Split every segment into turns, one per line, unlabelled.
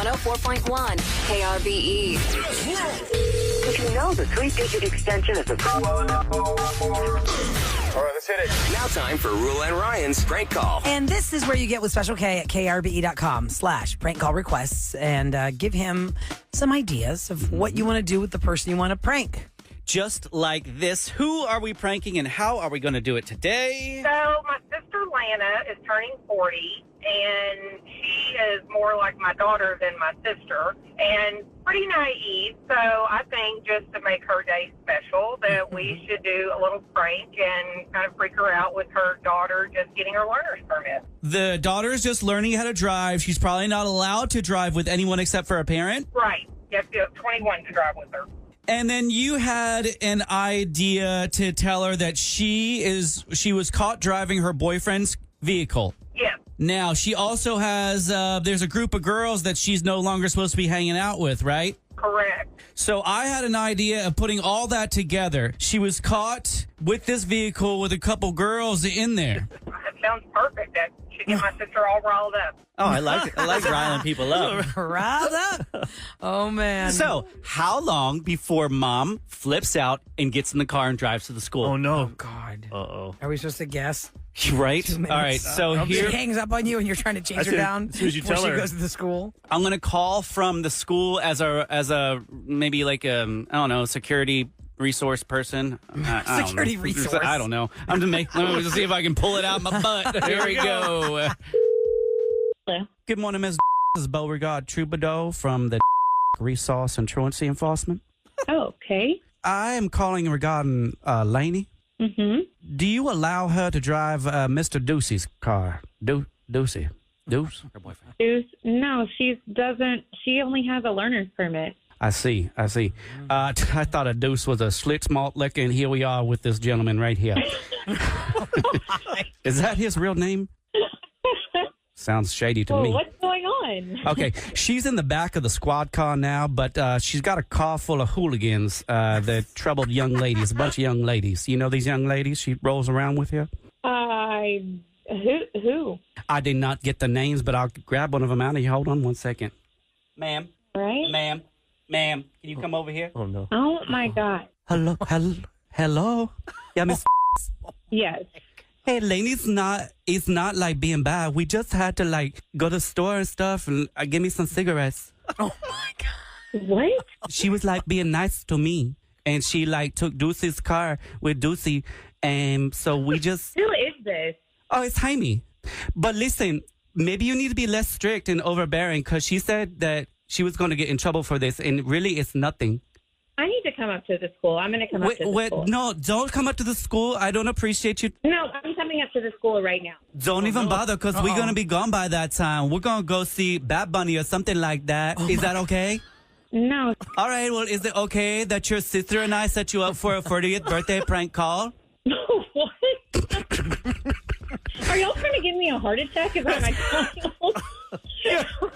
104.1 KRBE.
Did you know the 3-digit extension is a...
All right, let's hit it.
Now time for Roula and Ryan's prank call.
And this is where you get with Special K at krbe.com/prank call requests and give him some ideas of what you want to do with the person you want to prank.
Just like this. Who are we pranking and how are we going to do it today?
So my sister Lana is turning 40, and she is more like my daughter than my sister, and pretty naive. So I think just to make her day special, that we should do a little prank and kind of freak her out with her daughter just getting her learner's permit.
The daughter is just learning how to drive. She's probably not allowed to drive with anyone except for a parent.
Right. You have to be 21 to drive with her.
And then you had an idea to tell her that she was caught driving her boyfriend's vehicle.
Yes.
Now, she also has, there's a group of girls that she's no longer supposed to be hanging out with, right?
Correct.
So I had an idea of putting all that together. She was caught with this vehicle with a couple girls in there.
That sounds perfect. That should get my sister all riled up.
Oh, I like riling people up.
Riled up? Oh, man.
So, how long before mom flips out and gets in the car and drives to the school?
Oh, no.
Oh, God.
Uh-oh.
Are we supposed to guess?
Right?
2 minutes.
All right, so
She
here,
hangs up on you and you're trying to chase her down
as soon as you
before
tell
she
her.
goes to the school.
I'm going to call from the school as a maybe like a, I don't know, security resource person. I don't
Security
know.
resource.
I don't know. Let me just see if I can pull it out my butt. Here we go.
Hello.
Good morning, Ms. This is Beauregard Troubadour from the Resource and Truancy Enforcement.
Oh, okay.
I am calling regarding Lainey.
Mm-hmm.
Do you allow her to drive Mr. Ducey's car? Ducey? Deuce? Her boyfriend.
No, she doesn't. She only has a learner's permit.
I see. I thought a deuce was a Schlitz malt liquor, and here we are with this gentleman right here. Is that his real name? Sounds shady to
Well,
me.
what's going on?
Okay, she's in the back of the squad car now, but she's got a car full of hooligans, the troubled young ladies, a bunch of young ladies. You know these young ladies she rolls around with here?
Who?
I did not get the names, but I'll grab one of them out of you. Hold on one second. Ma'am,
Right?
ma'am, can you come over here?
Oh, no.
Oh, my God.
Hello? Yeah, Miss.
Yes.
Hey, Lainey's it's not like being bad. We just had to like go to the store and stuff and give me some cigarettes.
Oh, my God.
What?
She was like being nice to me. And she like took Deuce's car with Ducey. And so we just,
Who is this?
oh, it's Jaime. But listen, maybe you need to be less strict and overbearing because she said that she was going to get in trouble for this. And really it's nothing.
I need to come up to the school. I'm going to come up to the school.
No, don't come up to the school. I don't appreciate you.
No, I'm coming up to the school right now.
Don't even bother because we're going to be gone by that time. We're going to go see Bad Bunny or something like that. Is that okay?
No.
All right. Well, is it okay that your sister and I set you up for a 40th birthday prank call?
What? Are y'all trying to give me a heart attack? Is that my child?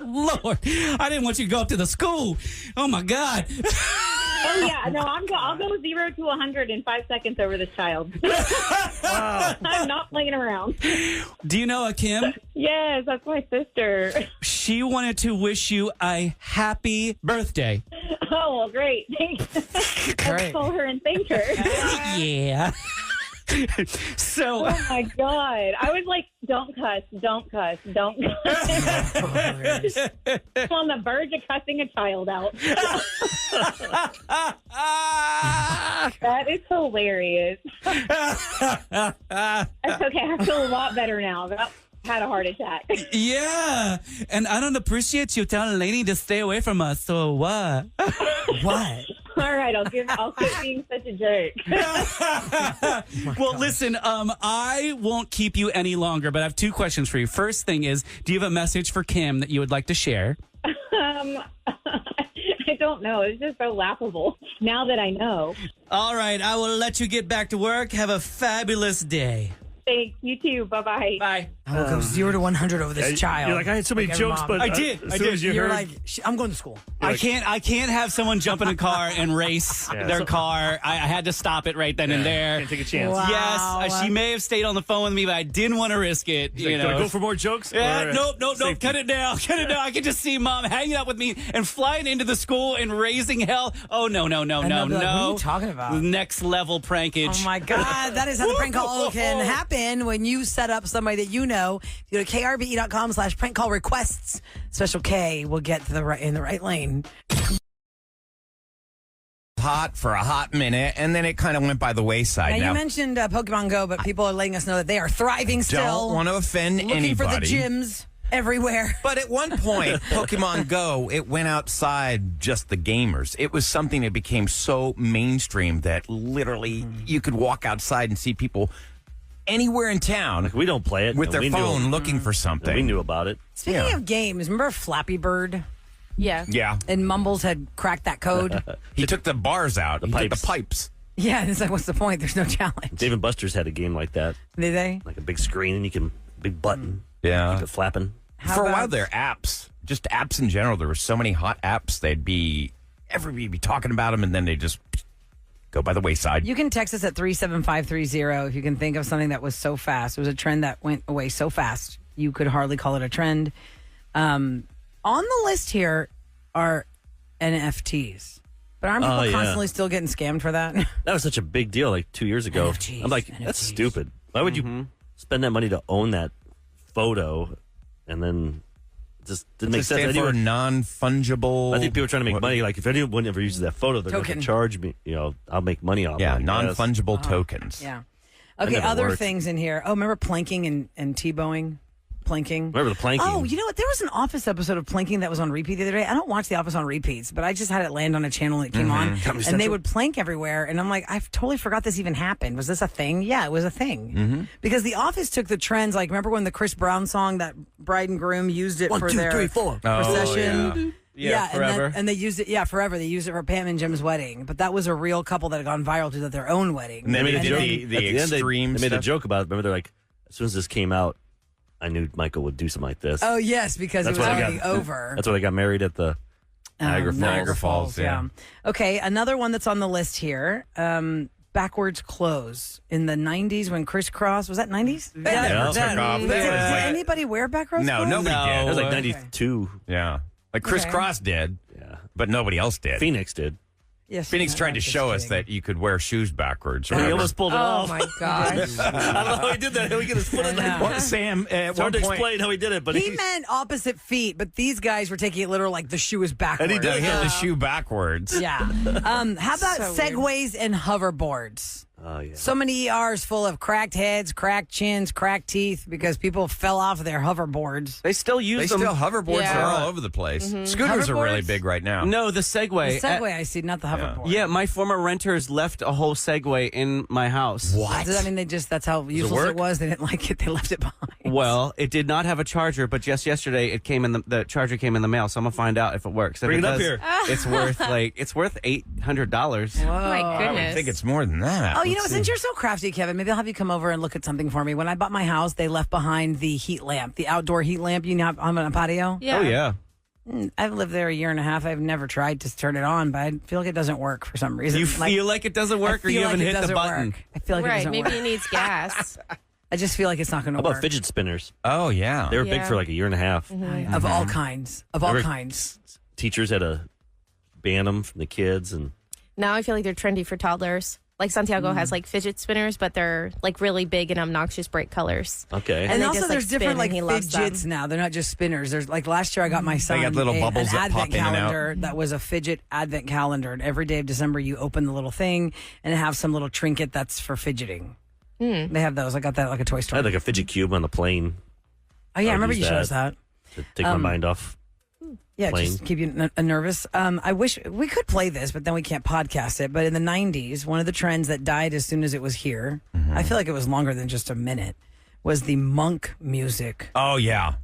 Lord, I didn't want you to go up to the school. Oh, my God.
Oh, yeah. No, I'll go 0 to 100 in 5 seconds over this child. I'm not playing around.
Do you know Kim?
Yes, that's my sister.
She wanted to wish you a happy birthday.
Oh, well, great. Thanks.
Great.
Let's call her and thank her.
Yeah. So,
Oh, my God. I was like, don't cuss, don't cuss, don't cuss. I'm on the verge of cussing a child out. That is hilarious. That's okay. I feel a lot better now. I've had a heart attack.
yeah. And I don't appreciate you telling Lainey to stay away from us. So what?
What?
All right, I'll quit being such a jerk.
Well, listen, I won't keep you any longer, but I have 2 questions for you. First thing is, do you have a message for Kim that you would like to share?
I don't know. It's just so laughable now that I know.
All right, I will let you get back to work. Have a fabulous day.
Thanks. You too. Bye-bye.
Bye.
I will go 0 to 100 over this child.
You're like, I had so many
Like
jokes,
mom.
but
I did.
as soon as you
You're
heard,
like, I'm going to school.
I can't have someone jump in a car and race their car. I had to stop it right then and there.
Can't take a chance.
Wow.
Yes, she may have stayed on the phone with me, but I didn't want to risk it.
Like, do I go for more jokes?
Yeah,
or
nope.
safety?
Cut it down. I could just see Mom hanging out with me and flying into the school and raising hell. Oh, no.
And they'll be like, what are you talking about?
Next level prankage.
Oh, my God. That is how the prank call can happen when you set up somebody that you know. You go to krbe.com/prank call requests. Special K will get to in the right lane.
Hot for a hot minute, and then it kind of went by the wayside.
Now, you mentioned Pokemon Go, but people are letting us know that they are thriving still.
Don't want to offend
looking
anybody.
for the gyms everywhere.
But at one point, Pokemon Go, it went outside just the gamers. It was something that became so mainstream that literally you could walk outside and see people anywhere in town.
Like, we don't play it.
With their phone looking for something.
We knew about it.
Speaking of games, remember Flappy Bird?
Yeah.
Yeah.
And Mumbles had cracked that code.
He took the bars out. He took the pipes.
Yeah, it's like, what's the point? There's no challenge.
Dave and Buster's had a game like that.
Did they?
Like a big screen, and you can, big button.
Yeah.
Keep it flapping.
For a while there, apps, just apps in general, there were so many hot apps, everybody would be talking about them, and then they just go by the wayside.
You can text us at 37530 if you can think of something that was so fast. It was a trend that went away so fast, you could hardly call it a trend. On the list here are NFTs. But aren't people constantly still getting scammed for that?
That was such a big deal like 2 years ago.
NFTs,
I'm like, that's stupid. Why would you spend that money to own that photo and then just didn't make sense?
Stand for non-fungible.
I think people are trying to make money. Like, if anyone ever uses that photo, they're going
Token.
to charge me. I'll make money off it.
Yeah,
I guess.
non-fungible tokens.
Yeah. Okay,
never
other
worked.
things in here. Oh, remember planking and T-bowing? Planking.
Remember the planking?
Oh, you know what? There was an Office episode of Planking that was on repeat the other day. I don't watch The Office on repeats, but I just had it land on a channel and it came on.
Comedy
And
Central?
they would plank everywhere. And I'm like, I totally forgot this even happened. Was this a thing? Yeah, it was a thing. Because The Office took the trends. Like, remember when the Chris Brown song, that bride and groom used it
1,
for
2,
their
3, 4.
procession?
Yeah, forever.
And they used it, forever. They used it for Pam and Jim's wedding. But that was a real couple that had gone viral to their own wedding.
And then they did
At
the
the end,
extreme
they made a
stuff.
joke about it. Remember, they're like, as soon as this came out, I knew Michael would do something like this.
Oh, yes, because
That's
it was
what I
already
got.
over.
That's when I got married at the
Niagara Falls, yeah.
Okay, another one that's on the list here. Backwards clothes in the 90s when crisscross, was that 90s?
That never took off.
Did
That was like-
anybody wear backwards
No,
clothes?
nobody
That
did.
was like 92.
Yeah. Like Chris
Okay.
Cross did,
Yeah.
but nobody else did.
Phoenix did.
Yes,
Phoenix
no,
tried
I'm
to
just
show us
kidding.
that you could wear shoes backwards.
And he
Remember?
almost pulled it
Oh
off.
my gosh.
I don't know how he did that. He get his foot in
I know.
What, Sam, at
It's hard
one
to
point,
explain how he did it, but
He meant opposite feet, but these guys were taking it literal like the shoe is backwards.
And he did
he had the shoe backwards.
Yeah. How about
So weird.
segways and hoverboards?
Oh, yeah.
So many ERs full of cracked heads, cracked chins, cracked teeth because people fell off their hoverboards.
They still use
They
them.
still hoverboards
Yeah.
are all over the place. Scooters are really
Hoverboards?
big right now.
No, the Segway.
The Segway, I see, not the hoverboard.
Yeah, my former renters left a whole Segway in my house.
What?
Does that mean that's how useless
work?
it was? They didn't like it. They left it behind.
Well, it did not have a charger, but just yesterday it came in the charger came in the mail, so I'm gonna find out if it works. If
Bring it up
does,
here.
It's worth $800.
Oh my
I
goodness.
would think it's more than that.
Oh, you know, since you're so crafty, Kevin, maybe I'll have you come over and look at something for me. When I bought my house, they left behind the heat lamp, the outdoor heat lamp you have on a patio.
Yeah.
Oh yeah.
I've lived there a year and a half. I've never tried to turn it on, but I feel like it doesn't work for some reason.
You feel like it doesn't work, or you haven't hit the button.
I feel like it
Right.
doesn't
Maybe
work.
it needs gas.
I just feel like it's not going to
How
work.
about fidget spinners?
Oh, yeah.
They were big
Yeah.
for like a year and a half.
Of all kinds. Of all
Remember-
kinds.
Teachers had to ban them from the kids, and
Now I feel like they're trendy for toddlers. Like Santiago has like fidget spinners, but they're like really big and obnoxious bright colors.
okay.
And
they
also,
just, like,
there's different
spin
like
and he loves
fidgets
them.
now. They're not just spinners. There's like last year I got my son
got little
an
bubbles that
advent
pop in and out.
calendar that was a fidget advent calendar. And every day of December, you open the little thing and it have some little trinket that's for fidgeting. They have those. I got that like a toy
I
store.
had like a fidget cube on the plane
Oh yeah, I
I'd
remember
use
you showed us
that.
that.
to take my mind off.
Yeah,
Plane.
just keep you nervous. I wish we could play this, but then we can't podcast it. But in the 90s, one of the trends that died as soon as it was here, I feel like it was longer than just a minute, was the monk music.
Oh, yeah.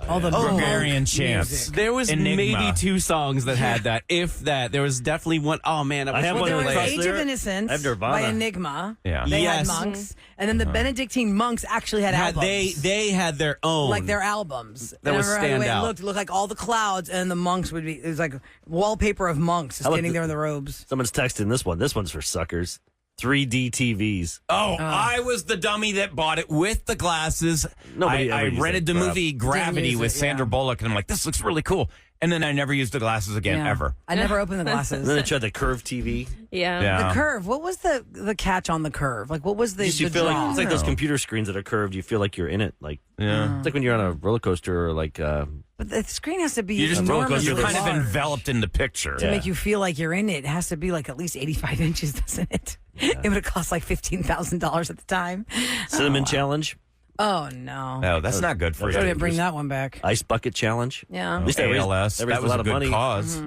All the
Gregorian
monk
chants.
music.
There was
Enigma.
maybe 2 songs that had that. If that, there was definitely one. Oh man,
I have
Well,
one
there
of
was
the
Age of
lyric.
Innocence
I have Nirvana.
by Enigma.
Yeah.
They
Yes.
had monks. And then the Benedictine monks actually had albums.
they had their own,
like their albums.
That
And
was
I remember the way
stand out.
it looked like all the clouds, and the monks would be. It was like wallpaper of monks
How about
standing
the-
there in the robes.
Someone's texting this one. This one's for suckers. 3D TVs.
Oh, I was the dummy that bought it with the glasses.
Nobody
I
ever used
rented
that
the
crap.
movie Gravity
use
with
it,
Sandra
yeah.
Bullock, and I'm like, this looks really cool. And then I never used the glasses again,
Yeah.
ever.
I never opened the
And then
glasses.
they tried the curved TV.
Yeah.
Yeah.
The curve. What was the catch on the curve? Like, what was the,
Just you
the
feel
draw?
like it's like those computer screens that are curved. You feel like you're in it. Like
Yeah.
it's like when you're on a roller coaster or like
But the screen has to be
You just
enormously
You're kind of
large
enveloped in the picture.
to make you feel like you're in it. It has to be like at least 85 inches, doesn't it? It would have cost like $15,000 at the time.
cinnamon challenge,
Oh no!
No, that's not good for
I
you.
didn't bring that one back.
ice bucket challenge.
Yeah.
At least that raised,
ALS.
that raised
That was
a lot
a
of
good
money.
cause.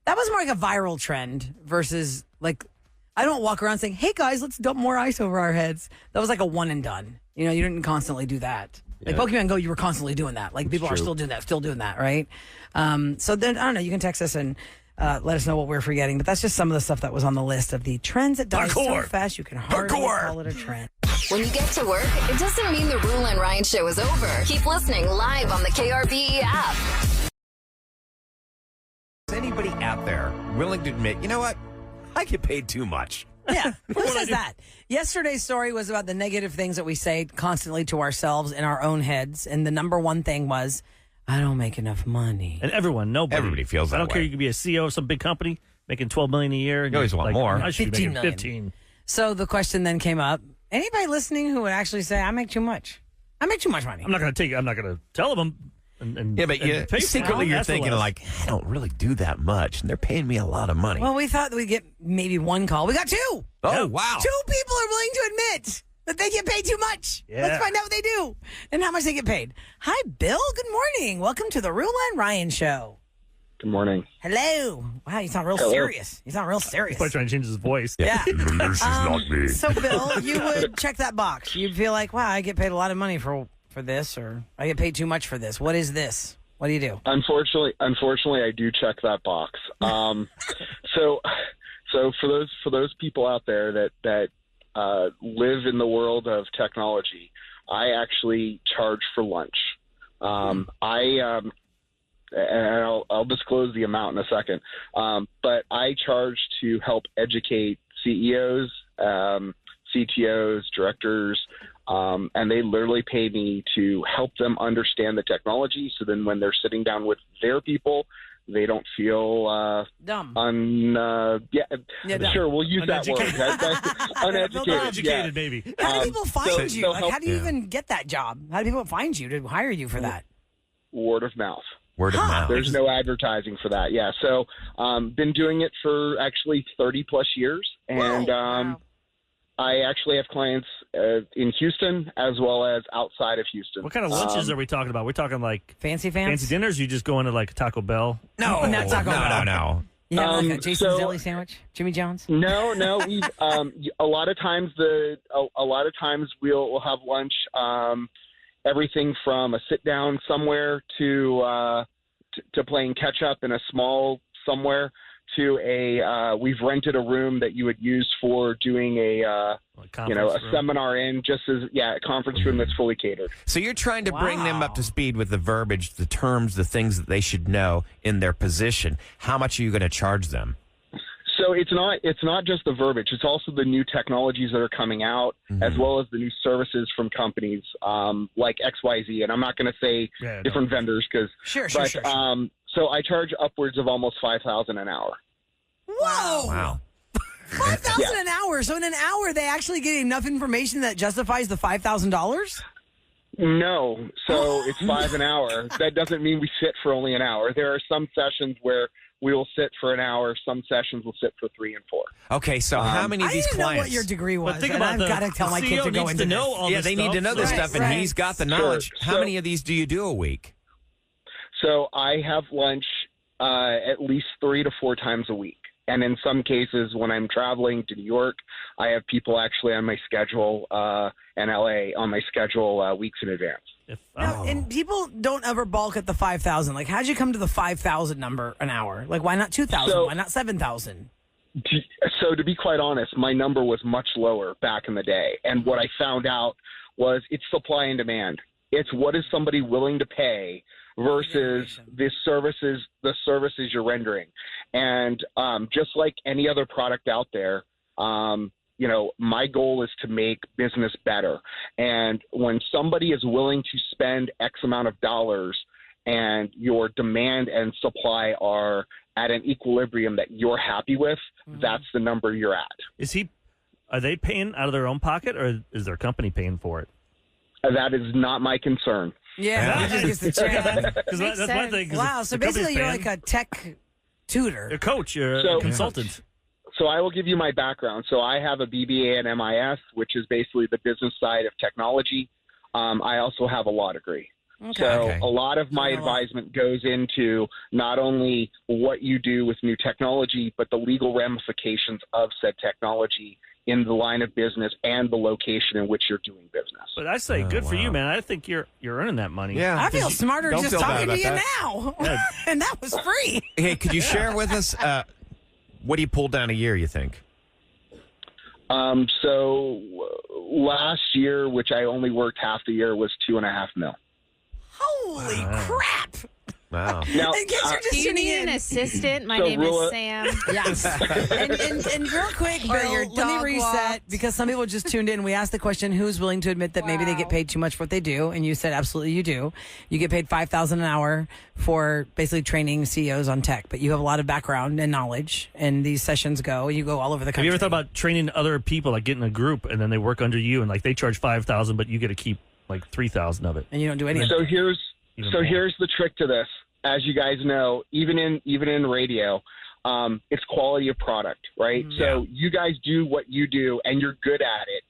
That was more like a viral trend versus like I don't walk around saying, "Hey guys, let's dump more ice over our heads." That was like a one and done. You know, you didn't constantly do that. Like
Yeah.
Pokemon Go, you were constantly doing that. Like people are
true.
still doing that, right? So then I don't know. You can text us and let us know what we're forgetting. But that's just some of the stuff that was on the list of the trends that die so
Parkour.
fast you can hardly
Parkour.
call it a trend.
When you get to work, it doesn't mean the Roula and Ryan show is over. Keep listening live on the KRBE app.
Is anybody out there willing to admit, you know what? I get paid too much.
Yeah, who says that? Yesterday's story was about the negative things that we say constantly to ourselves in our own heads, and the number one thing was, "I don't make enough money."
And everybody
feels
I
that
don't care.
way.
You could be a CEO of some big company making $12 million a year. And
You always
you're
want
like,
more.
I should be
15
making
million.
15.
So the question then came up: anybody listening who would actually say, "I make too much. I make too much money."
I'm not going to tell them. And
Yeah, but
and pay for it.
secretly you're
Ask for
thinking
less.
like, I don't really do that much, and they're paying me a lot of money.
Well, we thought that we'd get maybe one call. We got two.
Oh, wow.
2 people are willing to admit that they get paid too much.
Yeah.
Let's find out what they do and how much they get paid. Hi, Bill. Good morning. Welcome to the Roula and Ryan Show.
Good morning.
Hello. Wow, you sound real serious. You sound real serious.
He's probably trying to change his voice.
Yeah.
This is not me.
So, Bill, you would check that box. You'd feel like, wow, I get paid a lot of money for this, or I get paid too much for this. What is this? What do you do?
Unfortunately, I do check that box. So for those people out there that live in the world of technology, I actually charge for lunch. And I'll disclose the amount in a second. But I charge to help educate CEOs, CTOs, directors, and they literally pay me to help them understand the technology. So then when they're sitting down with their people, they don't feel
Dumb.
dumb. Sure, we'll use that word. Uneducated.
Uneducated, baby.
How do people find you?
so
Like, how do you even get that job? How do people find you to hire you for that?
Word of mouth.
Word of mouth.
There's no advertising for that. Yeah. So, been doing it for actually 30 plus years. And,
Wow.
I actually have clients in Houston as well as outside of Houston.
What kind of lunches are we talking about? We're talking like
Fancy
fancy dinners? Or you just going to like Taco Bell?
No,
Not Taco Bell.
no.
You have like a Jason's
so-
Deli sandwich? Jimmy John's?
No, we've a lot of times we'll have lunch. Everything from a sit down somewhere to playing catch up in a small somewhere to we've rented a room that you would use for doing a
conference room.
seminar in just as a conference room that's fully catered.
So you're trying to bring them up
Wow.
to speed with the verbiage, the terms, the things that they should know in their position. How much are you going to charge them?
So it's not just the verbiage. It's also the new technologies that are coming out, as well as the new services from companies like XYZ. And I'm not going to say different vendors because
Sure.
so I charge upwards of almost $5,000 an hour.
Whoa!
Wow.
$5,000 an hour. So in an hour, they actually get enough information that justifies the $5,000?
No, so it's $5 an hour. That doesn't mean we sit for only an hour. There are some sessions where we will sit for an hour. Some sessions will sit for 3 and 4.
Okay, so how many of
I
these
didn't know
clients?
what your degree was.
But think
and
about
I've
the
got to tell my
CEO
kids to go
needs
into
to know
this.
all
yeah,
this
they need
stuff.
to know this
Right,
stuff, and
right.
he's got the knowledge. How
So-
many of these do you do a week?
So I have lunch at least 3 to 4 times a week. And in some cases, when I'm traveling to New York, I have people actually on my schedule and LA on my schedule weeks in advance.
And people don't ever balk at the 5,000. Like, how'd you come to the 5,000 number an hour? Like, why not 2,000?
So-
Why not 7,000?
So to be quite honest, my number was much lower back in the day. And what I found out was it's supply and demand. It's what is somebody willing to pay versus the services you're rendering. And just like any other product out there, my goal is to make business better. And when somebody is willing to spend X amount of dollars and your demand and supply are at an equilibrium that you're happy with, that's the number you're at.
Are they paying out of their own pocket, or is their company paying for it?
That is not my concern.
Yeah, that's the trend.
Because that's one thing.
Wow, so basically you're like a tech tutor.
A coach, you're a consultant.
So I will give you my background. So I have a BBA and MIS, which is basically the business side of technology. I also have a law degree. So a lot of my advisement goes into not only what you do with new technology, but the legal ramifications of said technology in the line of business and the location in which you're doing business.
But I say, good for you, man. I think you're earning that money.
Yeah,
I feel smarter just talking to you now.
Yeah.
And that was free.
Hey, could you share with us what do you pull down a year, you think?
So last year, which I only worked half the year, was $2.5 million.
Holy crap.
Wow.
Now,
In case you're just
Do you
tuning
need
in.
an assistant? My
So,
name
Roula-
is Sam.
Yes. and real quick,
Or
Bill,
your
let me
dog
reset
walked.
because some people just tuned in. We asked the question, who's willing to admit that maybe they get paid too much for what they do? And you said absolutely you do. You get paid $5,000 an hour for basically training CEOs on tech, but you have a lot of background and knowledge, and these sessions you go all over the country.
Have you ever thought about training other people, like getting a group, and then they work under you, and like they charge $5,000, but you get to keep like $3,000 of it?
And you don't do anything.
So here's the trick to this. As you guys know, even in radio, it's quality of product, right? So you guys do what you do, and you're good at it.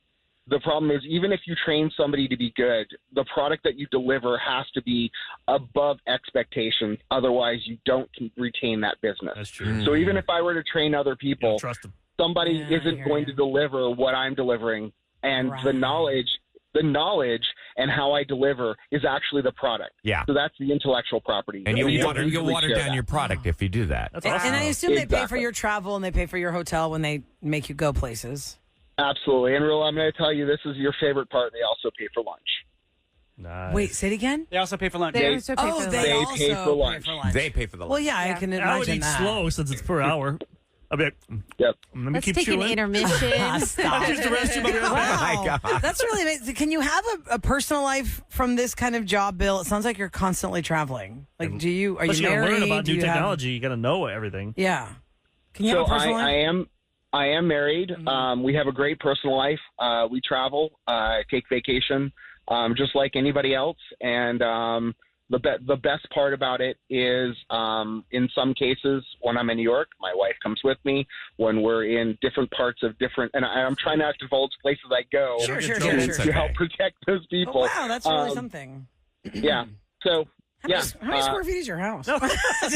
The problem is, even if you train somebody to be good, the product that you deliver has to be above expectations. Otherwise, you don't retain that business.
That's true.
So even if I were to train other people,
Trust them.
somebody isn't going to deliver what I'm delivering, and the knowledge and how I deliver is actually the product.
Yeah.
So that's the intellectual property.
And you'll water
share
down
that.
your product if you do that.
That's awesome.
And I assume they pay for
Exactly.
your travel and they pay for your hotel when they make you go places.
Absolutely. And Roula, I'm going to tell you, this is your favorite part. They also pay for lunch.
Nice.
Wait, say it again?
They also pay for lunch.
They also pay for
They
They
also
pay for lunch.
They pay for the lunch.
Well, yeah, I can imagine
I would eat
that.
slow since it's per hour. I'll be like,
Yep.
let me
Let's
keep
take an
chewing.
intermission.
Stop.
Use the restroom. I'll be right back.
Wow.
Oh my God.
That's really amazing. Can you have a personal life from this kind of job, Bill? It sounds like you're constantly traveling. Like, are
Plus,
you
you gotta
married?
learn about
Do
new
you have-
technology. You got to know everything.
Yeah. Can you
So
have a personal life?
I am married.
Mm-hmm.
We have a great personal life. We travel, take vacation, just like anybody else. And the best part about it is, in some cases, when I'm in New York, my wife comes with me. When we're in different parts of different, and I'm trying not to divulge places I go
Sure.
to help protect those
Oh,
people.
wow, that's really something.
Yeah. So.
How
Yeah,
many square feet is your house? Just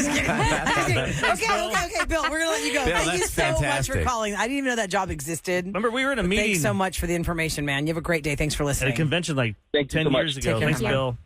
kidding. Okay, Bill, we're going to let you go.
Bill,
Thank you
that's
so much
fantastic.
for calling. I didn't even know that job existed.
Remember, we were in a
But
meeting
Thanks so much for the information, man. You have a great day. Thanks for
at a
listening.
convention like
Thank you
10
so much.
years ago.
Take care.
Thanks,
Yeah.
Bill.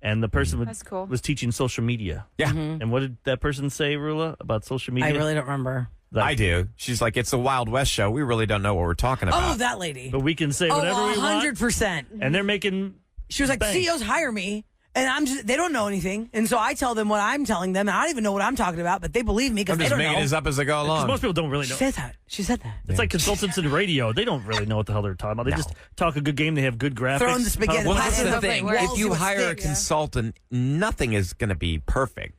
And the person
That's cool.
was teaching social media.
Yeah.
And what did that person say, Rula, about social media?
I really don't remember.
I do. She's like, it's a Wild West show. We really don't know what we're talking about.
Oh, that lady.
But we can say whatever we want.
100%.
And they're making.
She was like,
bank.
CEOs hire me, and they don't know anything. And so I tell them what I'm telling them, and I don't even know what I'm talking about, but they believe me because
I'm
they
just
don't
making
know.
this up as I go
'Cause
along.
most people don't really
She
know.
said that. She said that.
It's like consultants in radio. They don't really know what the hell they're talking about. They just talk a good game. They have good graphics.
Throwing the spaghetti.
Well,
Pass
that's
it
the
over
thing.
the walls,
If you
see what
hire a
sticks.
consultant, nothing is going to be perfect.